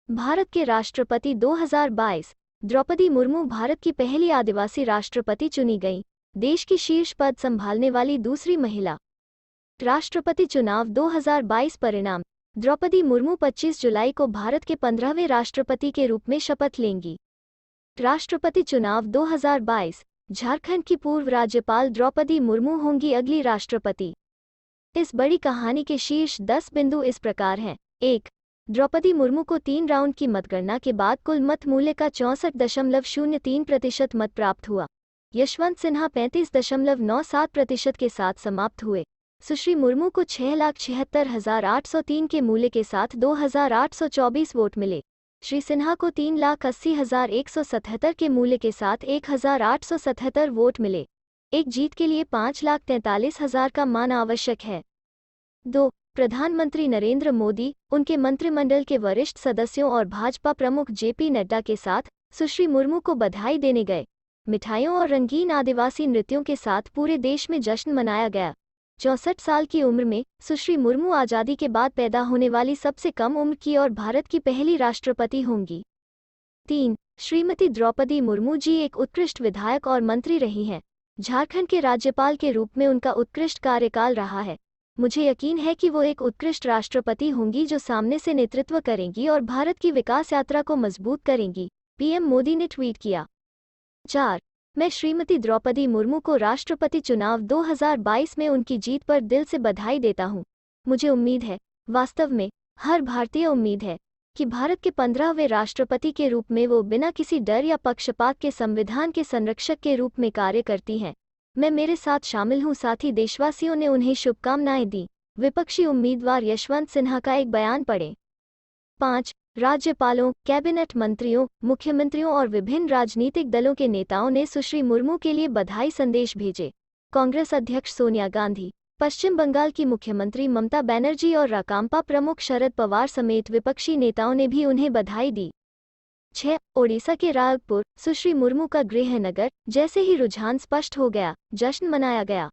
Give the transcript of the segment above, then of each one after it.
भारत के राष्ट्रपति 2022। द्रौपदी मुर्मू भारत की पहली आदिवासी राष्ट्रपति चुनी गईं। देश की शीर्ष पद संभालने वाली दूसरी महिला। राष्ट्रपति चुनाव 2022 परिणाम। द्रौपदी मुर्मू 25 जुलाई को भारत के 15वें राष्ट्रपति के रूप में शपथ लेंगी। राष्ट्रपति चुनाव 2022। झारखंड की पूर्व राज्यपाल द्रौपदी मुर्मू होंगी अगली राष्ट्रपति। इस बड़ी कहानी के शीर्ष 10 बिंदु इस प्रकार हैं। 1. द्रौपदी मुर्मू को 3 राउंड की मतगणना के बाद कुल मत मूल्य का 64.03% मत प्राप्त हुआ। यशवंत सिन्हा 35.97% के साथ समाप्त हुए। सुश्री मुर्मू को 6,76,803 के मूल्य के साथ 2,824 वोट मिले। श्री सिन्हा को 3,80,177 के मूल्य के साथ 1,877 वोट मिले। एक जीत के लिए 5,43,000 का मान आवश्यक है। 2. प्रधानमंत्री नरेंद्र मोदी, उनके मंत्रिमंडल के वरिष्ठ सदस्यों और भाजपा प्रमुख जेपी नड्डा के साथ सुश्री मुर्मू को बधाई देने गए। मिठाइयों और रंगीन आदिवासी नृत्यों के साथ पूरे देश में जश्न मनाया गया। 64 साल की उम्र में सुश्री मुर्मू आज़ादी के बाद पैदा होने वाली सबसे कम उम्र की और भारत की पहली राष्ट्रपति होंगी। 3. श्रीमती द्रौपदी मुर्मू जी एक उत्कृष्ट विधायक और मंत्री रही हैं। झारखंड के राज्यपाल के रूप में उनका उत्कृष्ट कार्यकाल रहा है। मुझे यकीन है कि वो एक उत्कृष्ट राष्ट्रपति होंगी जो सामने से नेतृत्व करेंगी और भारत की विकास यात्रा को मजबूत करेंगी, पीएम मोदी ने ट्वीट किया। 4. मैं श्रीमती द्रौपदी मुर्मू को राष्ट्रपति चुनाव 2022 में उनकी जीत पर दिल से बधाई देता हूं। मुझे उम्मीद है, वास्तव में हर भारतीय उम्मीद है, कि भारत के 15वें राष्ट्रपति के रूप में वो बिना किसी डर या पक्षपात के संविधान के संरक्षक के रूप में कार्य करती हैं। मैं मेरे साथ शामिल हूं। साथ ही देशवासियों ने उन्हें शुभकामनाएं दी। विपक्षी उम्मीदवार यशवंत सिन्हा का एक बयान पढ़ें। 5. राज्यपालों, कैबिनेट मंत्रियों, मुख्यमंत्रियों और विभिन्न राजनीतिक दलों के नेताओं ने सुश्री मुर्मू के लिए बधाई संदेश भेजे। कांग्रेस अध्यक्ष सोनिया गांधी, पश्चिम बंगाल की मुख्यमंत्री ममता बनर्जी और राकांपा प्रमुख शरद पवार समेत विपक्षी नेताओं ने भी उन्हें बधाई दी। 6. ओडिशा के रायपुर, सुश्री मुर्मू का गृहनगर, जैसे ही रुझान स्पष्ट हो गया, जश्न मनाया गया।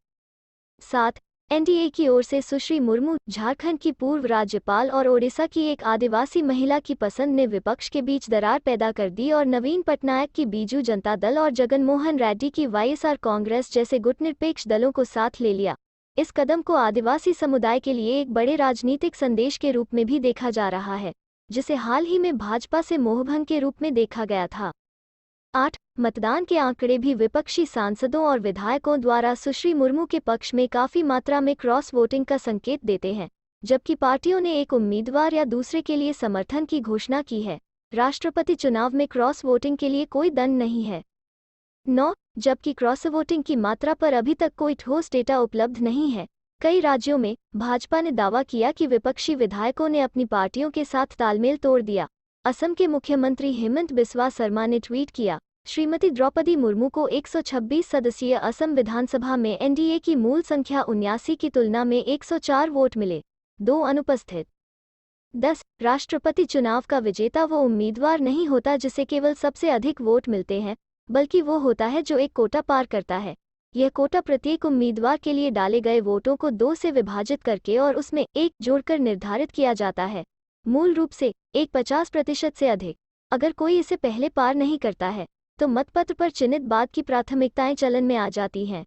7. एनडीए की ओर से सुश्री मुर्मू, झारखंड की पूर्व राज्यपाल और ओडिशा की एक आदिवासी महिला की पसंद ने विपक्ष के बीच दरार पैदा कर दी और नवीन पटनायक की बीजू जनता दल और जगनमोहन रेड्डी की वाईएसआर कांग्रेस जैसे गुटनिरपेक्ष दलों को साथ ले लिया। इस कदम को आदिवासी समुदाय के लिए एक बड़े राजनीतिक संदेश के रूप में भी देखा जा रहा है, जिसे हाल ही में भाजपा से मोहभंग के रूप में देखा गया था। 8. मतदान के आंकड़े भी विपक्षी सांसदों और विधायकों द्वारा सुश्री मुर्मू के पक्ष में काफी मात्रा में क्रॉस वोटिंग का संकेत देते हैं, जबकि पार्टियों ने एक उम्मीदवार या दूसरे के लिए समर्थन की घोषणा की है। राष्ट्रपति चुनाव में क्रॉस वोटिंग के लिए कोई दंड नहीं है। 9. जबकि क्रॉस वोटिंग की मात्रा पर अभी तक कोई ठोस डेटा उपलब्ध नहीं है। कई राज्यों में भाजपा ने दावा किया कि विपक्षी विधायकों ने अपनी पार्टियों के साथ तालमेल तोड़ दिया। असम के मुख्यमंत्री हेमंत बिस्वा शर्मा ने ट्वीट किया, श्रीमती द्रौपदी मुर्मू को 126 सदस्यीय असम विधानसभा में एनडीए की मूल संख्या 79 की तुलना में 104 वोट मिले, 2 अनुपस्थित। 10. राष्ट्रपति चुनाव का विजेता वो उम्मीदवार नहीं होता जिसे केवल सबसे अधिक वोट मिलते हैं, बल्कि वो होता है जो एक कोटा पार करता है। यह कोटा प्रत्येक उम्मीदवार के लिए डाले गए वोटों को 2 से विभाजित करके और उसमें 1 जोड़कर निर्धारित किया जाता है, मूल रूप से 50% से अधिक। अगर कोई इसे पहले पार नहीं करता है, तो मतपत्र पर चिन्हित बाद की प्राथमिकताएं चलन में आ जाती हैं।